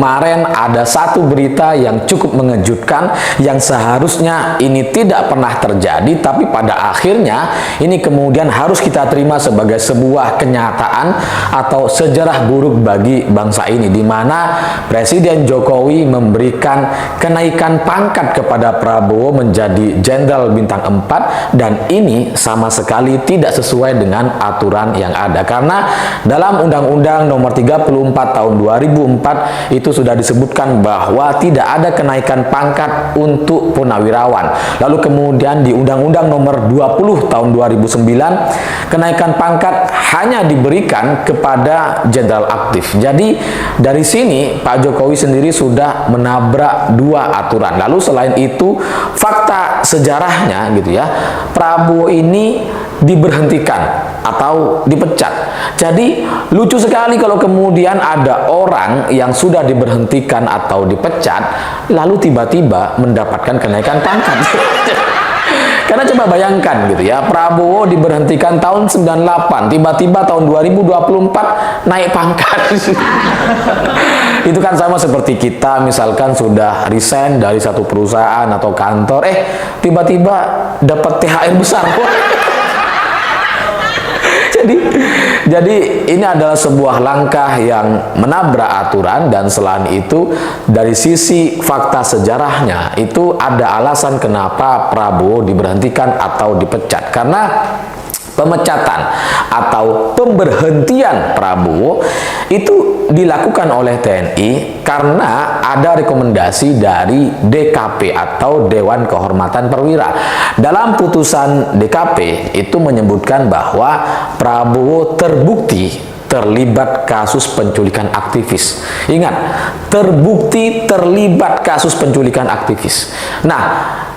Kemarin ada satu berita yang cukup mengejutkan yang seharusnya ini tidak pernah terjadi, tapi pada akhirnya ini kemudian harus kita terima sebagai sebuah kenyataan atau sejarah buruk bagi bangsa ini, di mana Presiden Jokowi memberikan kenaikan pangkat kepada Prabowo menjadi Jenderal Bintang 4, dan ini sama sekali tidak sesuai dengan aturan yang ada, karena dalam Undang-Undang Nomor 34 Tahun 2004 itu sudah disebutkan bahwa tidak ada kenaikan pangkat untuk purnawirawan. Lalu kemudian di Undang-Undang Nomor 20 Tahun 2009 kenaikan pangkat hanya diberikan kepada jenderal aktif. Jadi dari sini Pak Jokowi sendiri sudah menabrak dua aturan. Lalu selain itu, fakta sejarahnya gitu ya, Prabowo ini diberhentikan atau dipecat. Jadi lucu sekali kalau kemudian ada orang yang sudah diberhentikan atau dipecat lalu tiba-tiba mendapatkan kenaikan pangkat. Karena coba bayangkan gitu ya, Prabowo diberhentikan tahun 98, tiba-tiba tahun 2024 naik pangkat. Itu kan sama seperti kita misalkan sudah resign dari satu perusahaan atau kantor, tiba-tiba dapat THR besar. Jadi ini adalah sebuah langkah yang menabrak aturan, dan selain itu dari sisi fakta sejarahnya itu ada alasan kenapa Prabowo diberhentikan atau dipecat. Karena pemecatan atau pemberhentian Prabowo itu dilakukan oleh TNI karena ada rekomendasi dari DKP atau Dewan Kehormatan Perwira. Dalam putusan DKP itu menyebutkan bahwa Prabowo terbukti terlibat kasus penculikan aktivis. Ingat, terbukti terlibat kasus penculikan aktivis. Nah,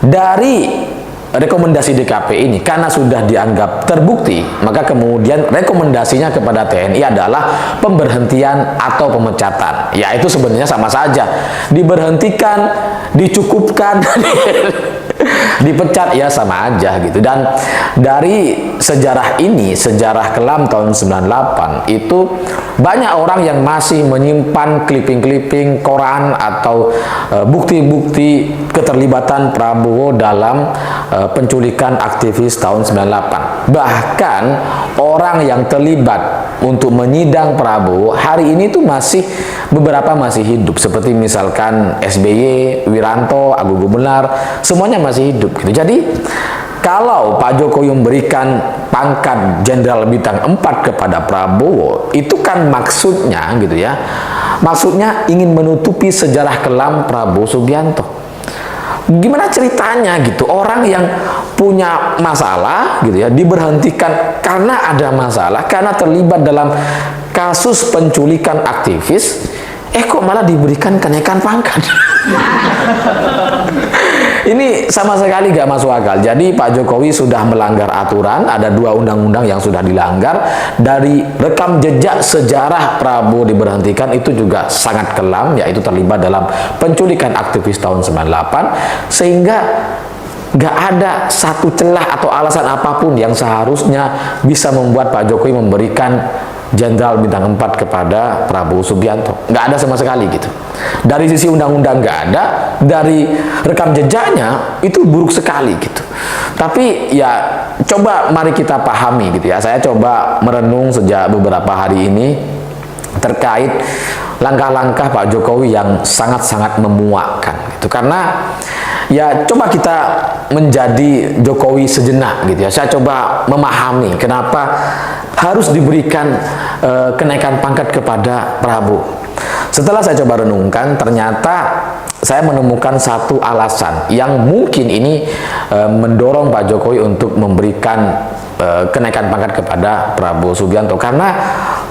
dari rekomendasi DKP ini karena sudah dianggap terbukti, maka kemudian rekomendasinya kepada TNI adalah pemberhentian atau pemecatan. Ya, itu sebenarnya sama saja. Diberhentikan, dicukupkan, dipecat, ya sama aja gitu. Dan dari sejarah ini, sejarah kelam tahun 98, itu banyak orang yang masih menyimpan clipping-clipping koran atau bukti-bukti keterlibatan Prabowo dalam penculikan aktivis tahun 98. Bahkan orang yang terlibat untuk menyidang Prabowo hari ini tuh beberapa masih hidup, seperti misalkan SBY, Wiranto, Agung Gumelar, semuanya masih hidup gitu. Jadi kalau Pak Jokowi memberikan pangkat Jenderal Bintang 4 kepada Prabowo, itu kan maksudnya gitu ya, maksudnya ingin menutupi sejarah kelam Prabowo Subianto. Gimana ceritanya gitu, orang yang punya masalah gitu ya diberhentikan karena ada masalah, karena terlibat dalam kasus penculikan aktivis, kok malah diberikan kenaikan pangkat. Ini sama sekali gak masuk akal. Jadi Pak Jokowi sudah melanggar aturan, ada dua undang-undang yang sudah dilanggar. Dari rekam jejak sejarah Prabowo diberhentikan itu juga sangat kelam, yaitu terlibat dalam penculikan aktivis tahun 98, sehingga gak ada satu celah atau alasan apapun yang seharusnya bisa membuat Pak Jokowi memberikan Jenderal Bintang 4 kepada Prabowo Subianto. Nggak ada sama sekali gitu. Dari sisi undang-undang nggak ada, dari rekam jejaknya itu buruk sekali gitu. Tapi ya coba mari kita pahami gitu ya. Saya coba merenung sejak beberapa hari ini terkait langkah-langkah Pak Jokowi yang sangat-sangat memuakkan gitu. Karena ya coba kita menjadi Jokowi sejenak gitu ya. Saya coba memahami kenapa harus diberikan kenaikan pangkat kepada Prabowo. Setelah saya coba renungkan, ternyata saya menemukan satu alasan yang mungkin ini mendorong Pak Jokowi untuk memberikan kenaikan pangkat kepada Prabowo Subianto. Karena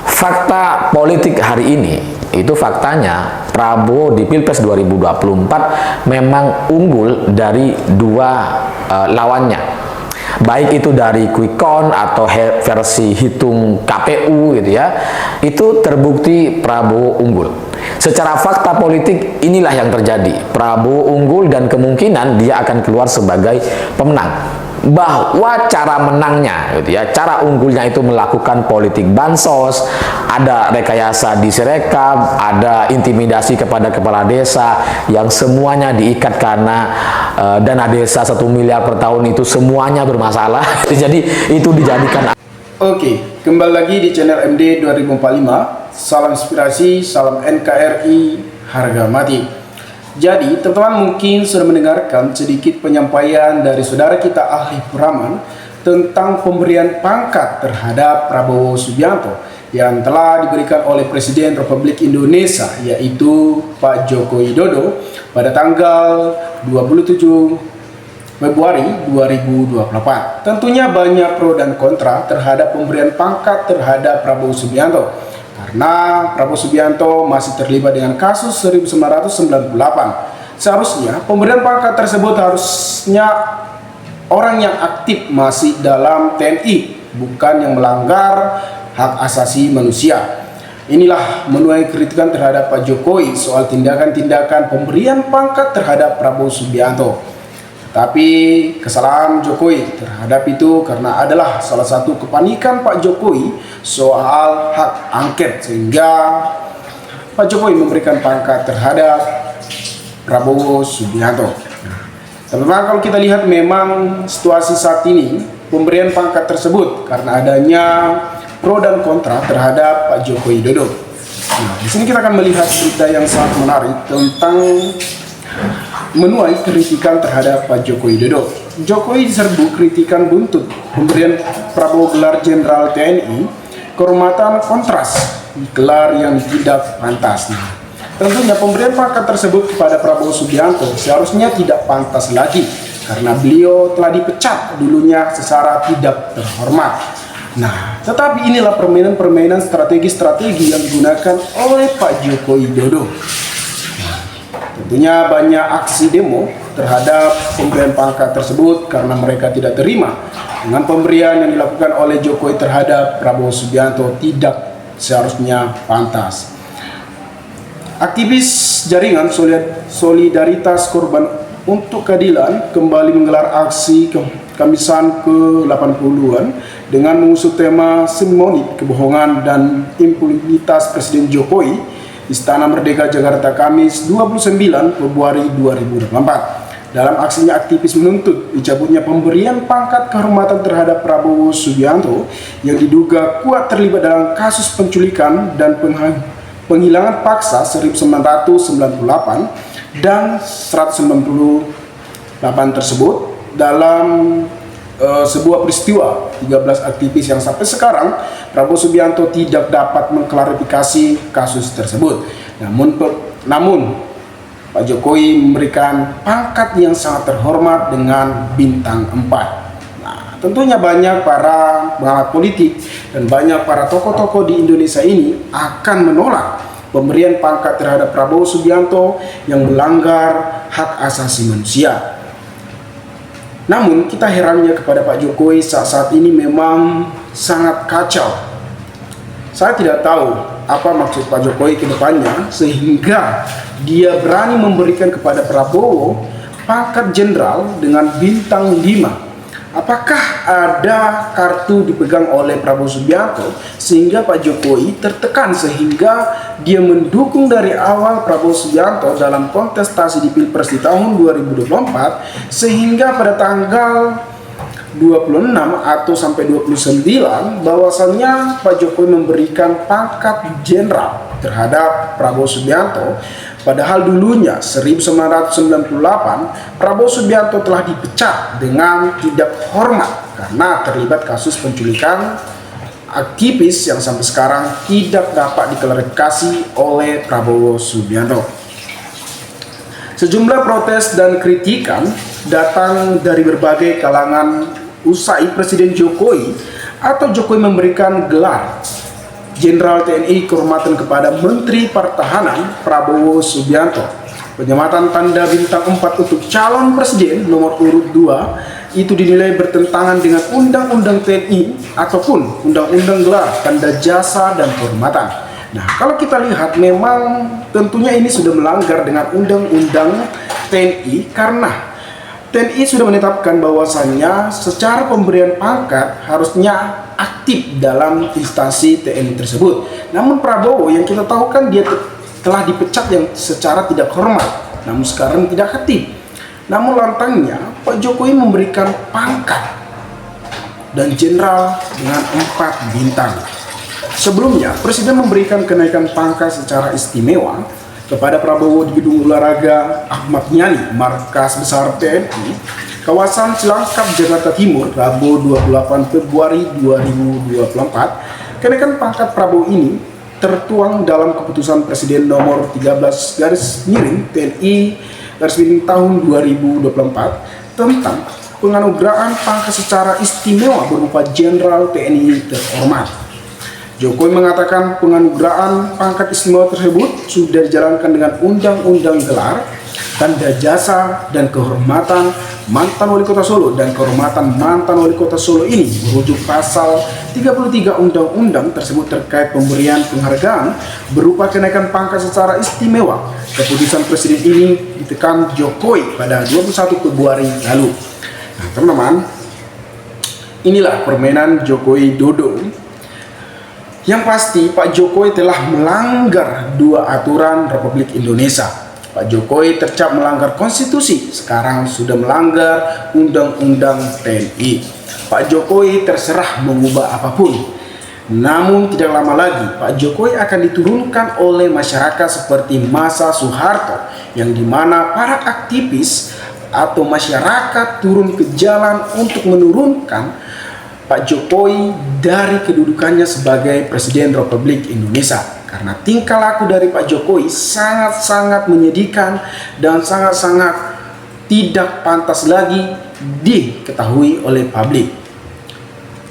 fakta politik hari ini, itu faktanya Prabowo di Pilpres 2024 memang unggul dari dua lawannya. Baik itu dari quick count atau versi hitung KPU gitu ya, itu terbukti Prabowo unggul. Secara fakta politik inilah yang terjadi. Prabowo unggul dan kemungkinan dia akan keluar sebagai pemenang. bahwa cara menangnya gitu ya, cara unggulnya itu melakukan politik bansos, ada rekayasa di Sirekap, ada intimidasi kepada kepala desa yang semuanya diikat karena dana desa 1 miliar per tahun itu semuanya bermasalah. Jadi itu dijadikan. Oke, kembali lagi di channel MD 2045. Salam inspirasi, salam NKRI, harga mati. Jadi, teman-teman mungkin sudah mendengarkan sedikit penyampaian dari saudara kita Ahli Puraman tentang pemberian pangkat terhadap Prabowo Subianto yang telah diberikan oleh Presiden Republik Indonesia, yaitu Pak Joko Widodo pada tanggal 27 Februari 2024. Tentunya banyak pro dan kontra terhadap pemberian pangkat terhadap Prabowo Subianto, karena Prabowo Subianto masih terlibat dengan kasus 1998. Seharusnya pemberian pangkat tersebut harusnya orang yang aktif masih dalam TNI, bukan yang melanggar hak asasi manusia. Inilah menuai kritikan terhadap Pak Jokowi soal tindakan-tindakan pemberian pangkat terhadap Prabowo Subianto. Tapi kesalahan Jokowi terhadap itu karena adalah salah satu kepanikan Pak Jokowi soal hak angket, sehingga Pak Jokowi memberikan pangkat terhadap Prabowo Subianto. Teman-teman, kalau kita lihat memang situasi saat ini pemberian pangkat tersebut karena adanya pro dan kontra terhadap Pak Joko Widodo. Nah, di sini kita akan melihat berita yang sangat menarik tentang menuai kritikan terhadap Pak Joko Widodo. Jokowi diserbu kritikan buntut pemberian Prabowo gelar Jenderal TNI kehormatan kontras, gelar yang tidak pantas. Tentunya pemberian pangkat tersebut kepada Prabowo Subianto seharusnya tidak pantas lagi karena beliau telah dipecat dulunya secara tidak terhormat. Nah, tetapi inilah permainan-permainan strategi-strategi yang digunakan oleh Pak Joko Widodo. Tentunya banyak aksi demo terhadap pemberian pangkat tersebut karena mereka tidak terima dengan pemberian yang dilakukan oleh Jokowi terhadap Prabowo Subianto tidak seharusnya pantas. Aktivis jaringan solidaritas korban untuk keadilan kembali menggelar aksi Kamisan ke-80-an dengan mengusung tema Semonit Kebohongan dan Impunitas Presiden Jokowi, Istana Merdeka Jakarta, Kamis 29 Februari 2024. Dalam aksinya, aktivis menuntut dicabutnya pemberian pangkat kehormatan terhadap Prabowo Subianto yang diduga kuat terlibat dalam kasus penculikan dan penghilangan paksa 1998 dan 198 tersebut dalam sebuah peristiwa 13 aktivis yang sampai sekarang Prabowo Subianto tidak dapat mengklarifikasi kasus tersebut. Namun Pak Jokowi memberikan pangkat yang sangat terhormat dengan bintang 4. Nah, tentunya banyak para pengamat politik dan banyak para tokoh-tokoh di Indonesia ini akan menolak pemberian pangkat terhadap Prabowo Subianto yang melanggar hak asasi manusia. Namun kita herannya kepada Pak Jokowi saat ini memang sangat kacau. Saya tidak tahu apa maksud Pak Jokowi ke depannya sehingga dia berani memberikan kepada Prabowo pangkat jenderal dengan bintang 5. Apakah ada kartu dipegang oleh Prabowo Subianto sehingga Pak Jokowi tertekan sehingga dia mendukung dari awal Prabowo Subianto dalam kontestasi di Pilpres di tahun 2024 sehingga pada tanggal 26 atau sampai 29 bahwasannya Pak Jokowi memberikan pangkat jenderal terhadap Prabowo Subianto. Padahal dulunya 1998 Prabowo Subianto telah dipecat dengan tidak hormat karena terlibat kasus penculikan aktivis yang sampai sekarang tidak dapat diklarifikasi oleh Prabowo Subianto. Sejumlah protes dan kritikan datang dari berbagai kalangan usai Presiden Jokowi atau Jokowi memberikan gelar Jenderal TNI kehormatan kepada Menteri Pertahanan Prabowo Subianto. Penyematan tanda bintang 4 untuk calon presiden nomor urut 2 itu dinilai bertentangan dengan Undang-Undang TNI ataupun Undang-Undang gelar tanda jasa dan kehormatan. Nah, kalau kita lihat memang tentunya ini sudah melanggar dengan Undang-Undang TNI karena TNI sudah menetapkan bahwasannya secara pemberian pangkat harusnya aktif dalam instansi TNI tersebut. Namun Prabowo yang kita tahu kan dia telah dipecat yang secara tidak hormat, namun sekarang tidak aktif. Namun lantangnya Pak Jokowi memberikan pangkat dan jenderal dengan 4 bintang. Sebelumnya, Presiden memberikan kenaikan pangkat secara istimewa kepada Prabowo di Gedung Olahraga Ahmad Yani, Markas Besar TNI, kawasan Cilangkap, Jakarta Timur, Rabu 28 Februari 2024. Kenaikan pangkat Prabowo ini tertuang dalam keputusan Presiden nomor 13 garis miring TNI garis miring tahun 2024 tentang penganugerahan pangkat secara istimewa berupa Jenderal TNI terhormat. Jokowi mengatakan penganugerahan pangkat istimewa tersebut sudah dijalankan dengan Undang-Undang Gelar, Tanda Jasa dan Kehormatan Mantan Wali Kota Solo dan Kehormatan Mantan Wali Kota Solo ini merujuk pasal 33 Undang-Undang tersebut terkait pemberian penghargaan berupa kenaikan pangkat secara istimewa. Keputusan Presiden ini ditekan Jokowi pada 21 Februari lalu. Nah, teman-teman, inilah permainan Jokowi Dodo. Yang pasti Pak Jokowi telah melanggar 2 aturan Republik Indonesia. Pak Jokowi tercap melanggar konstitusi, sekarang sudah melanggar Undang-Undang TNI. Pak Jokowi terserah mengubah apapun. Namun tidak lama lagi Pak Jokowi akan diturunkan oleh masyarakat seperti masa Soeharto, yang dimana para aktivis atau masyarakat turun ke jalan untuk menurunkan Pak Jokowi dari kedudukannya sebagai Presiden Republik Indonesia, karena tingkah laku dari Pak Jokowi sangat-sangat menyedihkan dan sangat-sangat tidak pantas lagi diketahui oleh publik.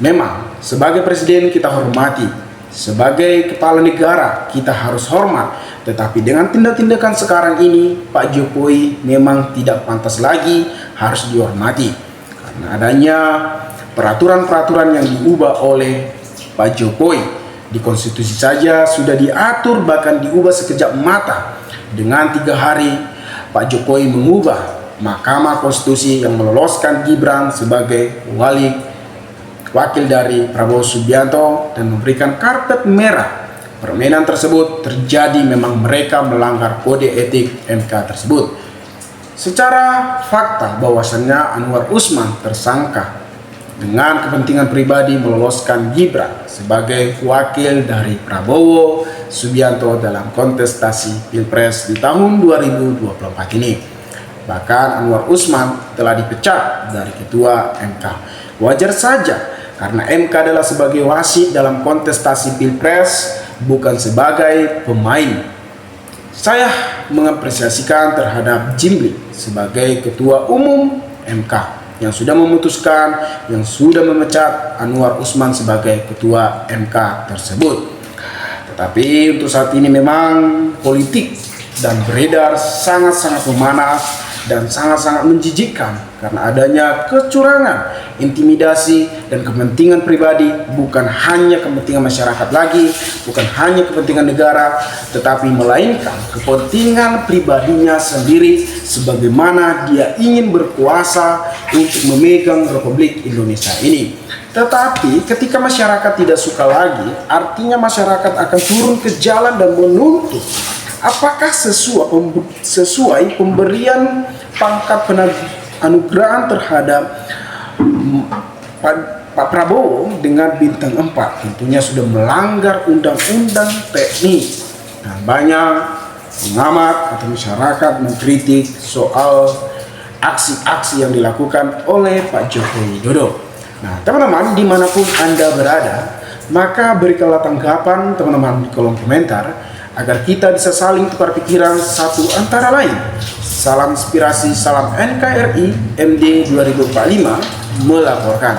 Memang sebagai presiden kita hormati, sebagai kepala negara kita harus hormat, tetapi dengan tindak-tindakan sekarang ini Pak Jokowi memang tidak pantas lagi harus dihormati, karena adanya peraturan-peraturan yang diubah oleh Pak Jokowi. Di konstitusi saja sudah diatur, bahkan diubah sekejap mata. Dengan 3 hari Pak Jokowi mengubah Mahkamah Konstitusi yang meloloskan Gibran sebagai wakil dari Prabowo Subianto dan memberikan karpet merah. Permainan tersebut terjadi, memang mereka melanggar kode etik MK tersebut. Secara fakta bahwasannya Anwar Usman tersangka dengan kepentingan pribadi meloloskan Gibran sebagai wakil dari Prabowo Subianto dalam kontestasi Pilpres di tahun 2024 ini. Bahkan Anwar Usman telah dipecat dari Ketua MK. Wajar saja, karena MK adalah sebagai wasit dalam kontestasi Pilpres, bukan sebagai pemain. Saya mengapresiasikan terhadap Jimli sebagai Ketua Umum MK yang sudah memutuskan, yang sudah memecat Anwar Usman sebagai Ketua MK tersebut. Tetapi untuk saat ini memang politik dan beredar sangat-sangat memanas dan sangat-sangat menjijikkan karena adanya kecurangan, intimidasi, dan kepentingan pribadi, bukan hanya kepentingan masyarakat lagi, bukan hanya kepentingan negara, tetapi melainkan kepentingan pribadinya sendiri sebagaimana dia ingin berkuasa untuk memegang Republik Indonesia ini. Tetapi ketika masyarakat tidak suka lagi, artinya masyarakat akan turun ke jalan dan menuntut apakah sesuai pemberian pangkat penganugerahan terhadap Pak Prabowo dengan bintang 4 tentunya sudah melanggar Undang-Undang TNI. Dan banyak pengamat atau masyarakat mengkritik soal aksi-aksi yang dilakukan oleh Pak Jokowi Dodo. Nah, teman-teman, dimanapun Anda berada, maka berikanlah tanggapan teman-teman di kolom komentar agar kita bisa saling tukar pikiran satu antara lain. Salam inspirasi, salam NKRI, MD 2045 melaporkan.